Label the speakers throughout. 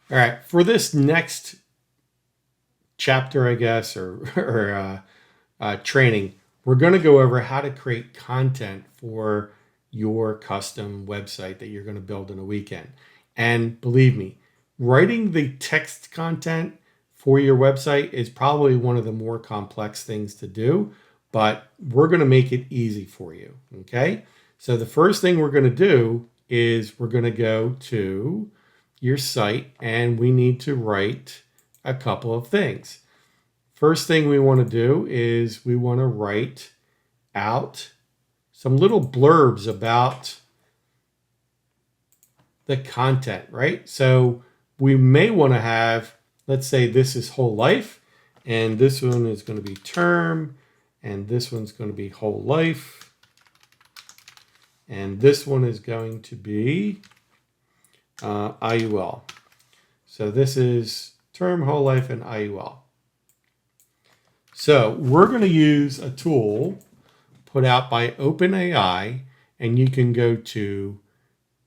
Speaker 1: All right, for this next chapter, I guess, or training, we're going to go over how to create content for your custom website that you're going to build in a weekend. And believe me, writing the text content for your website is probably one of the more complex things to do, but we're going to make it easy for you. Okay. So the first thing we're going to do is we're going to go to your site and we need to write a couple of things. First thing we want to do is we want to write out some little blurbs about the content, right? So we may want to have, let's say this is whole life, and this one is going to be term, and this one's going to be whole life, and this one is going to be IUL. So this is term, whole life, and IUL. So we're going to use a tool put out by OpenAI, and you can go to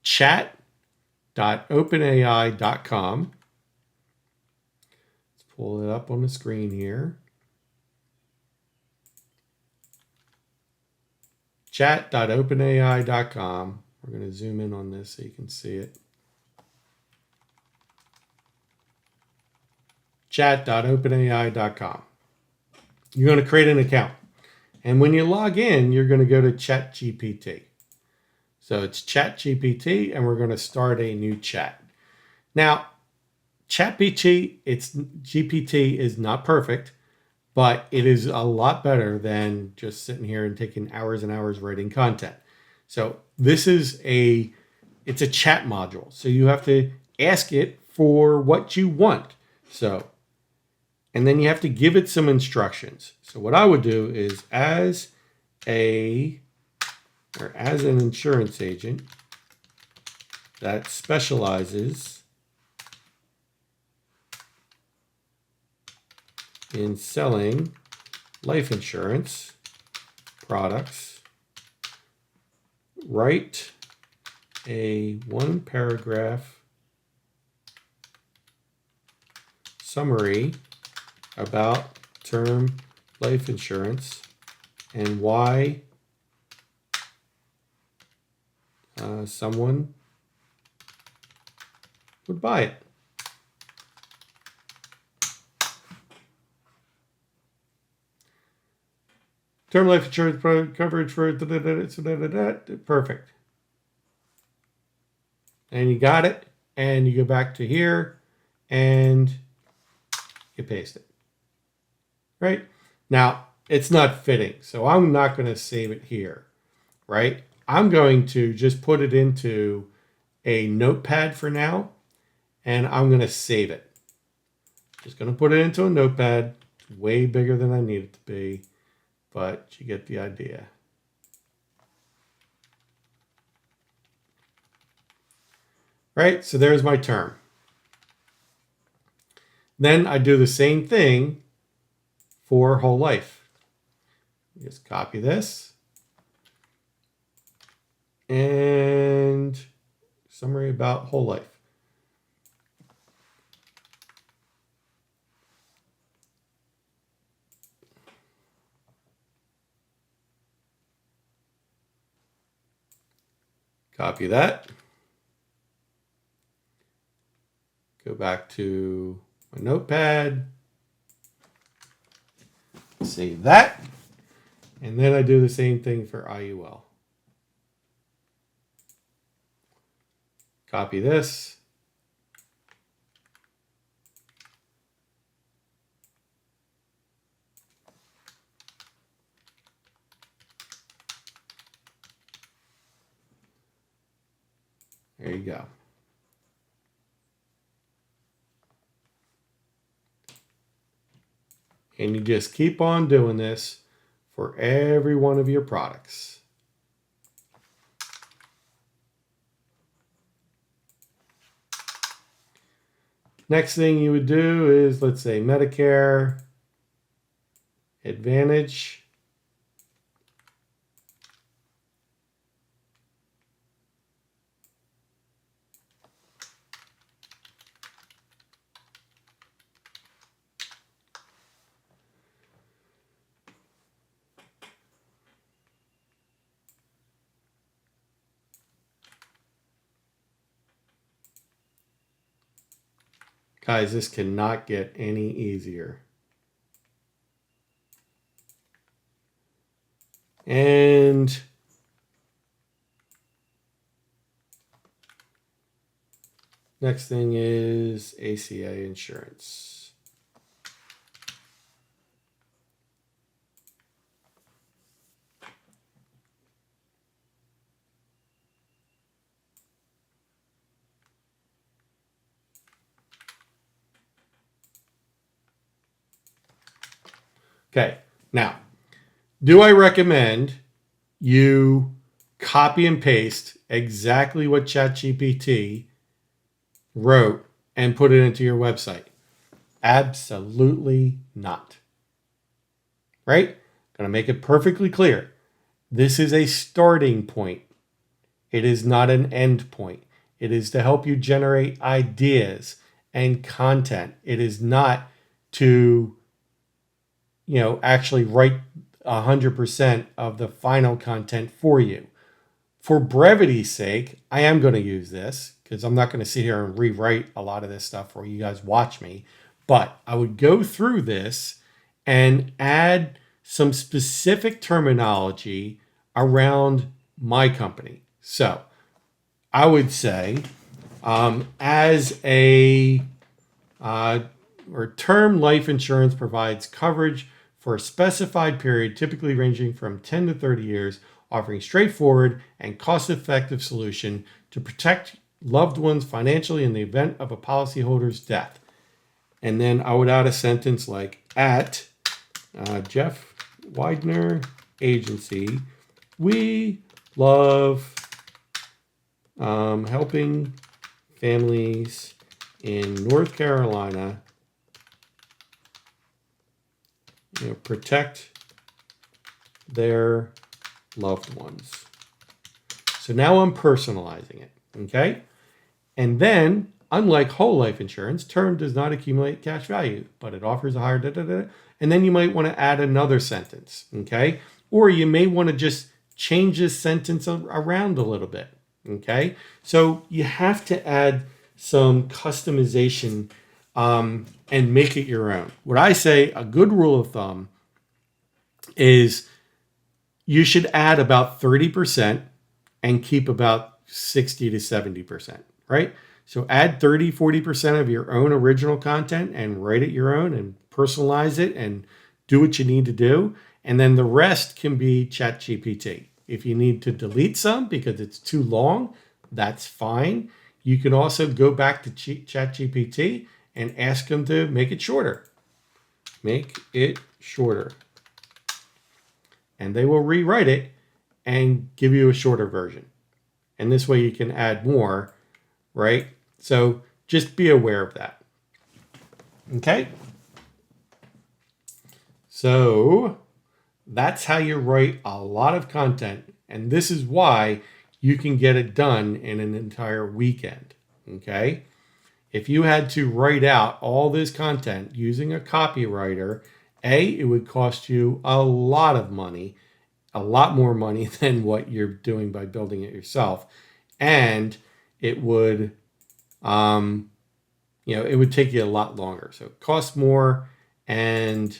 Speaker 1: chat.openai.com. Let's pull it up on the screen here. Chat.openai.com. We're going to zoom in on this so you can see it. Chat.openai.com. You're going to create an account. And when you log in, you're going to go to ChatGPT. So it's ChatGPT, and we're going to start a new chat. Now, GPT is not perfect, but it is a lot better than just sitting here and taking hours and hours writing content. So this is it's a chat module. So you have to ask it for what you want. And then you have to give it some instructions. So what I would do is as an insurance agent that specializes in selling life insurance products, write a 1-paragraph summary about term life insurance and why someone would buy it. Term life insurance coverage for perfect. And you got it. And you go back to here and you paste it. Right? Now, it's not fitting. So I'm not going to save it here. Right? I'm going to just put it into a notepad for now. And I'm going to save it. Just going to put it into a notepad. It's way bigger than I need it to be. But you get the idea. Right? So there's my term. Then I do the same thing for whole life. Just copy this. And summary about whole life. Copy that. Go back to my notepad. Save that. And then I do the same thing for IUL. Copy this. There you go. And you just keep on doing this for every one of your products. Next thing you would do is, let's say, Medicare Advantage. Guys, this cannot get any easier. And next thing is ACA insurance. Okay, now, do I recommend you copy and paste exactly what ChatGPT wrote and put it into your website? Absolutely not. Right? Going to make it perfectly clear. This is a starting point. It is not an end point. It is to help you generate ideas and content. It is not to, actually write 100% of the final content for you. For brevity's sake, I am going to use this because I'm not going to sit here and rewrite a lot of this stuff for you guys watch me. But I would go through this and add some specific terminology around my company. So I would say as a term life insurance provides coverage for a specified period, typically ranging from 10 to 30 years, offering straightforward and cost-effective solution to protect loved ones financially in the event of a policyholder's death. And then I would add a sentence like, at Jeff Widener Agency, we love helping families in North Carolina protect their loved ones. So now I'm personalizing it, okay? And then, unlike whole life insurance, term does not accumulate cash value, but it offers a higher da-da-da. And then you might want to add another sentence, okay? Or you may want to just change this sentence around a little bit, okay? So you have to add some customization and make it your own. What I say, a good rule of thumb is you should add about 30% and keep about 60 to 70%, right? So add 30, 40% of your own original content and write it your own and personalize it and do what you need to do. And then the rest can be ChatGPT. If you need to delete some because it's too long, that's fine. You can also go back to ChatGPT and ask them to make it shorter. Make it shorter. And they will rewrite it and give you a shorter version. And this way you can add more, right? So just be aware of that. Okay? So that's how you write a lot of content. And this is why you can get it done in an entire weekend. Okay? If you had to write out all this content using a copywriter, it would cost you a lot of money, a lot more money than what you're doing by building it yourself. And it would, it would take you a lot longer. So it costs more and,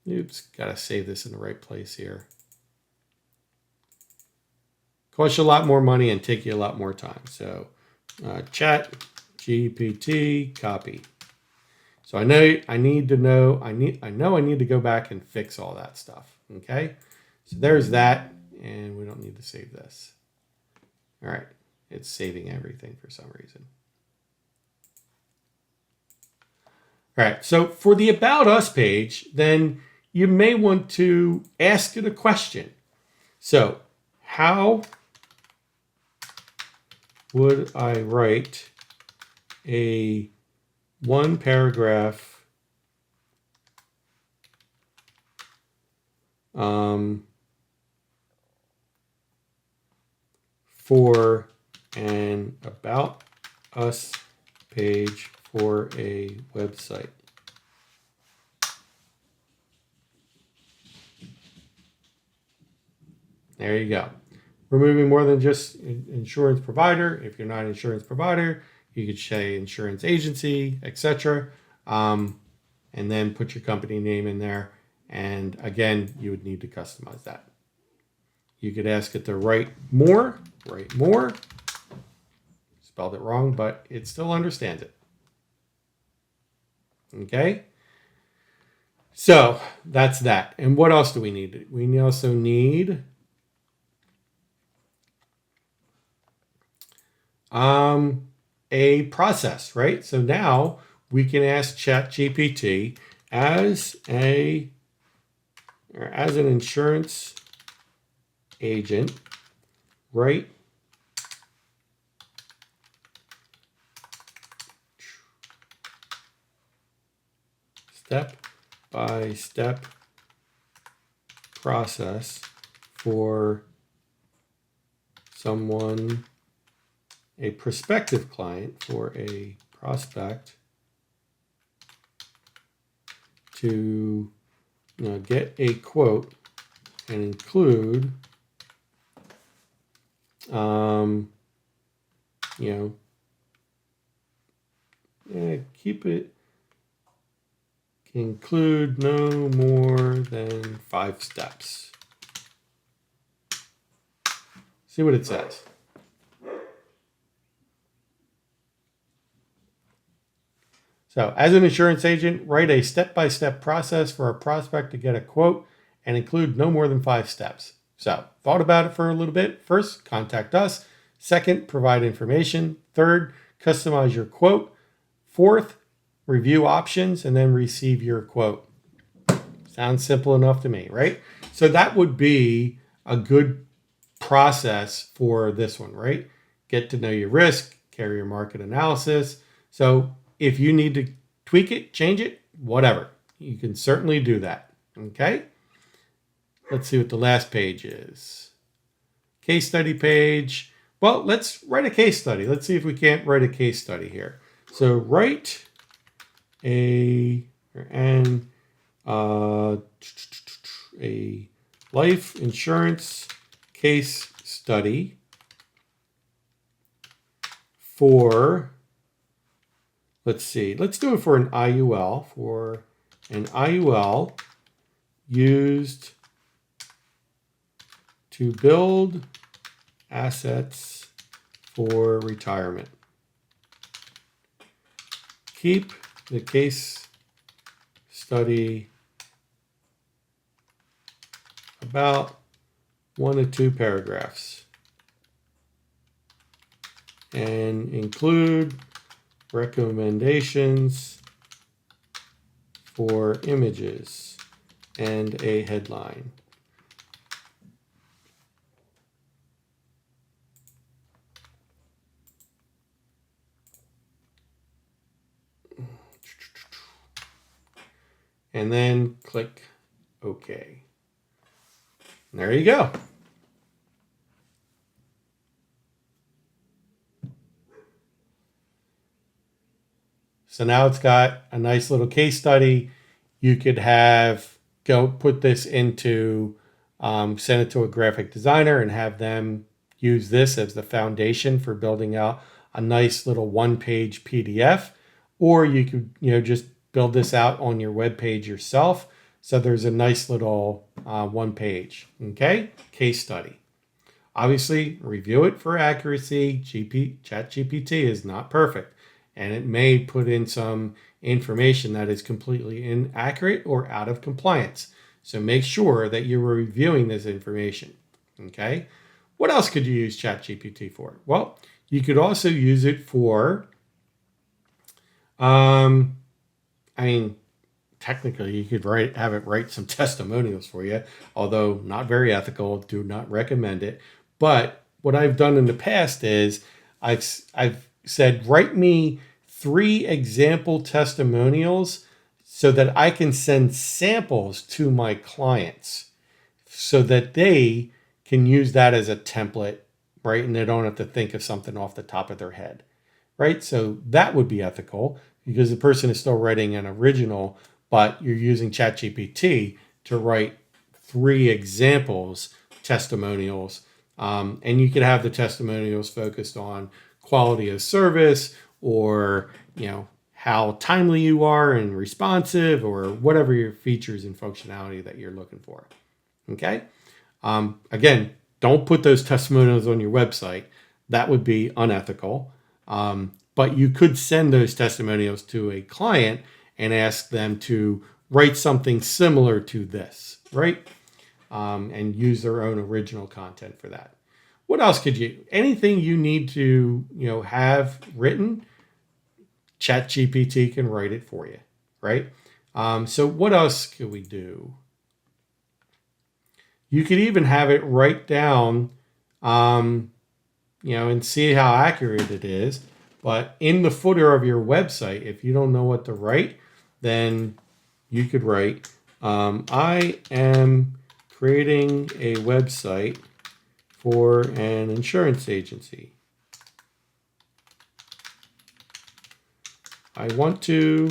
Speaker 1: oops, got to save this in the right place here. Costs you a lot more money and take you a lot more time. So chat GPT copy. So I know I need to go back and fix all that stuff. Okay. So there's that. And we don't need to save this. All right. It's saving everything for some reason. All right. So for the About Us page, then you may want to ask it a question. So how would I write a one paragraph for an About Us page for a website? There you go. Removing more than just insurance provider. If you're not an insurance provider, You could say insurance agency, etc. And then put your company name in there. And again, you would need to customize that. You could ask it to write more. Spelled it wrong, but it still understands it. Okay. So that's that. And what else do we need? We also need a process, right? So now we can ask ChatGPT as an insurance agent, write step-by-step process for someone, a prospective client, for a prospect to get a quote and include keep it, include no more than 5 steps. See what it says. So, as an insurance agent, write a step-by-step process for a prospect to get a quote and include no more than 5 steps. So, thought about it for a little bit. First, contact us. Second, provide information. Third, customize your quote. Fourth, review options and then receive your quote. Sounds simple enough to me, right? So that would be a good process for this one, right? Get to know your risk, carrier market analysis. So if you need to tweak it, change it, whatever, you can certainly do that. Okay. Let's see what the last page is. Case study page. Well, let's write a case study. Let's see if we can't write a case study here. So write a life insurance case study for, let's do it for an IUL, used to build assets for retirement. Keep the case study about 1 to 2 paragraphs and include recommendations for images and a headline. And then click OK. And there you go. So now it's got a nice little case study. You could go put this into, send it to a graphic designer and have them use this as the foundation for building out a nice little 1-page PDF. Or you could, just build this out on your web page yourself. So there's a nice little 1-page, okay, case study. Obviously, review it for accuracy. ChatGPT is not perfect, and it may put in some information that is completely inaccurate or out of compliance. So make sure that you're reviewing this information, okay? What else could you use ChatGPT for? Well, you could also use it for, technically you could have it write some testimonials for you, although not very ethical, do not recommend it. But what I've done in the past is I've said, write me 3 example testimonials so that I can send samples to my clients so that they can use that as a template, right? And they don't have to think of something off the top of their head, right? So that would be ethical because the person is still writing an original, but you're using ChatGPT to write 3 examples, testimonials. And you could have the testimonials focused on quality of service or, how timely you are and responsive, or whatever your features and functionality that you're looking for. Okay. Again, don't put those testimonials on your website. That would be unethical. But you could send those testimonials to a client and ask them to write something similar to this, right? And use their own original content for that. What else could you? Anything you need to, have written, ChatGPT can write it for you, right? So what else could we do? You could even have it write down, and see how accurate it is. But in the footer of your website, if you don't know what to write, then you could write, I am creating a website for an insurance agency. I want to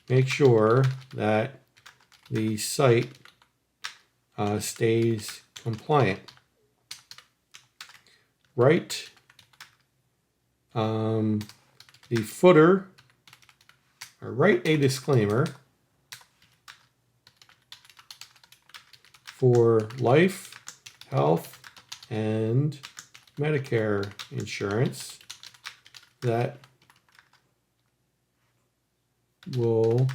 Speaker 1: make sure that the site stays compliant. Write the footer, or write a disclaimer for life, health, and Medicare insurance that will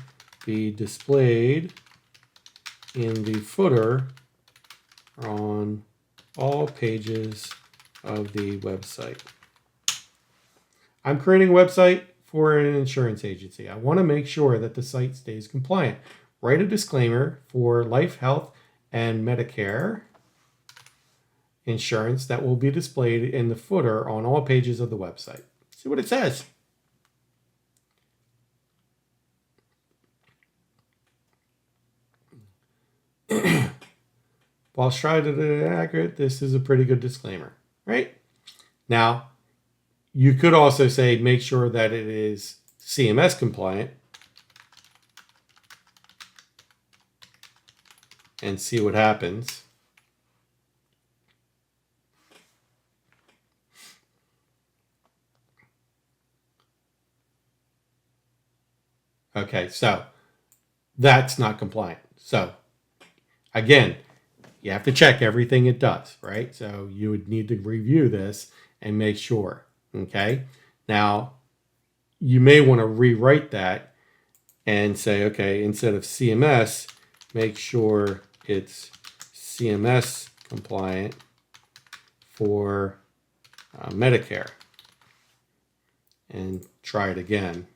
Speaker 1: be displayed in the footer on all pages of the website. I'm creating a website for an insurance agency. I want to make sure that the site stays compliant. Write a disclaimer for life, health, and Medicare insurance that will be displayed in the footer on all pages of the website. See what it says. While striving to be accurate, this is a pretty good disclaimer, right? Now, you could also say make sure that it is CMS compliant and see what happens. Okay, so that's not compliant. So again, you have to check everything it does, right? So you would need to review this and make sure, okay? Now, you may want to rewrite that and say, okay, instead of CMS, make sure it's CMS compliant for Medicare, and try it again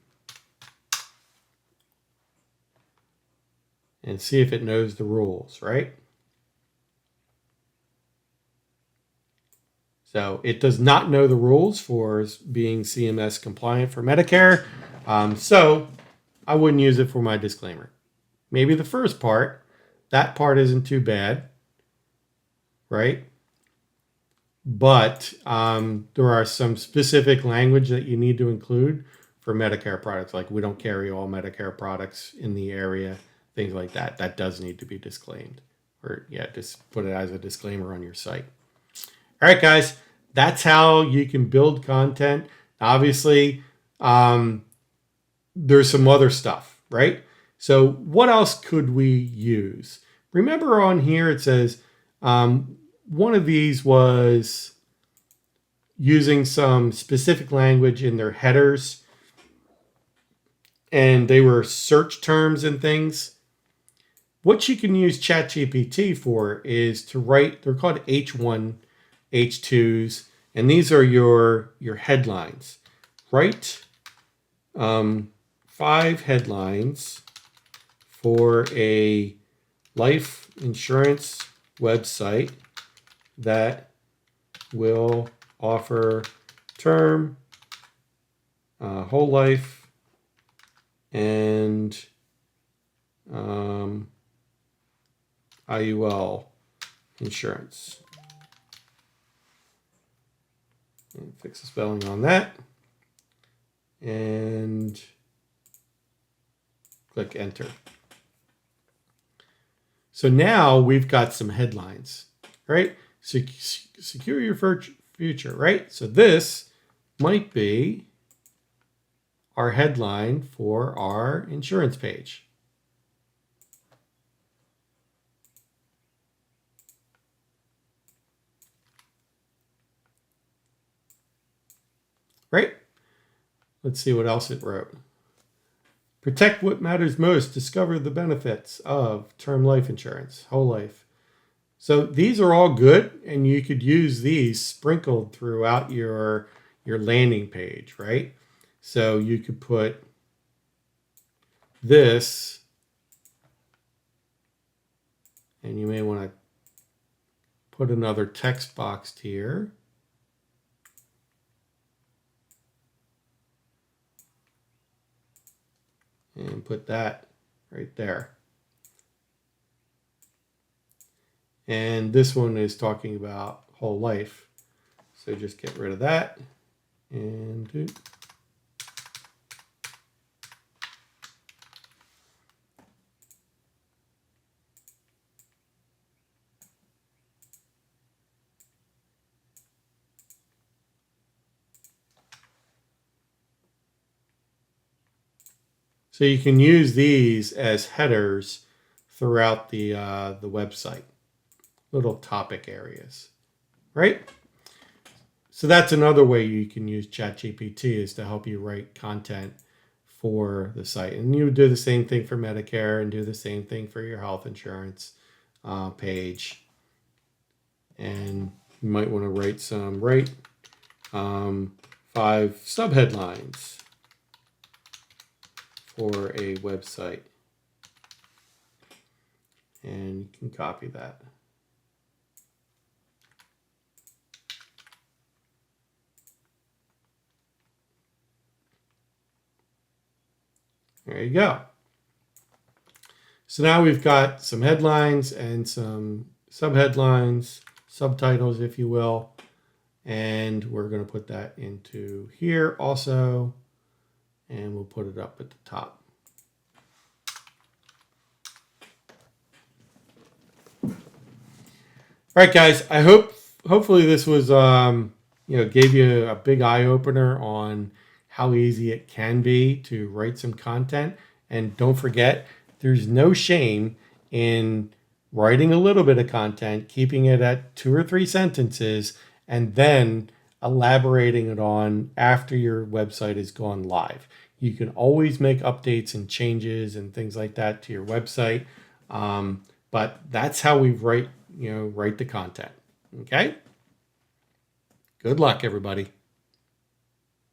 Speaker 1: and see if it knows the rules, right? So it does not know the rules for being CMS compliant for Medicare. So I wouldn't use it for my disclaimer. Maybe the first part, that part isn't too bad, right? But there are some specific language that you need to include for Medicare products. Like we don't carry all Medicare products in the area, things like that. That does need to be disclaimed. Or just put it as a disclaimer on your site. All right, guys, that's how you can build content. Obviously, there's some other stuff, right? So what else could we use? Remember on here it says one of these was using some specific language in their headers, and they were search terms and things. What you can use ChatGPT for is to write, they're called H1, H2s, and these are your headlines. Write 5 headlines for a life insurance website that will offer term, whole life, and IUL insurance. And fix the spelling on that. And click enter. So now we've got some headlines, right? Secure your future, right? So this might be our headline for our insurance page. Right? Let's see what else it wrote. Protect what matters most. Discover the benefits of term life insurance, whole life. So these are all good, and you could use these sprinkled throughout your landing page, right? So you could put this, and you may want to put another text box here. And put that right there. And this one is talking about whole life. So just get rid of that. And so you can use these as headers throughout the website, little topic areas, right? So that's another way you can use ChatGPT, is to help you write content for the site. And you do the same thing for Medicare and do the same thing for your health insurance page. And you might want to write 5 subheadlines for a website. And you can copy that. There you go. So now we've got some headlines and some subheadlines, subtitles, if you will. And we're going to put that into here also. And we'll put it up at the top. All right, guys. Hopefully this was gave you a big eye opener on how easy it can be to write some content. And don't forget, there's no shame in writing a little bit of content, keeping it at 2 or 3 sentences, and then elaborating it on after your website has gone live. You can always make updates and changes and things like that to your website. But that's how we write the content. Okay? Good luck, everybody.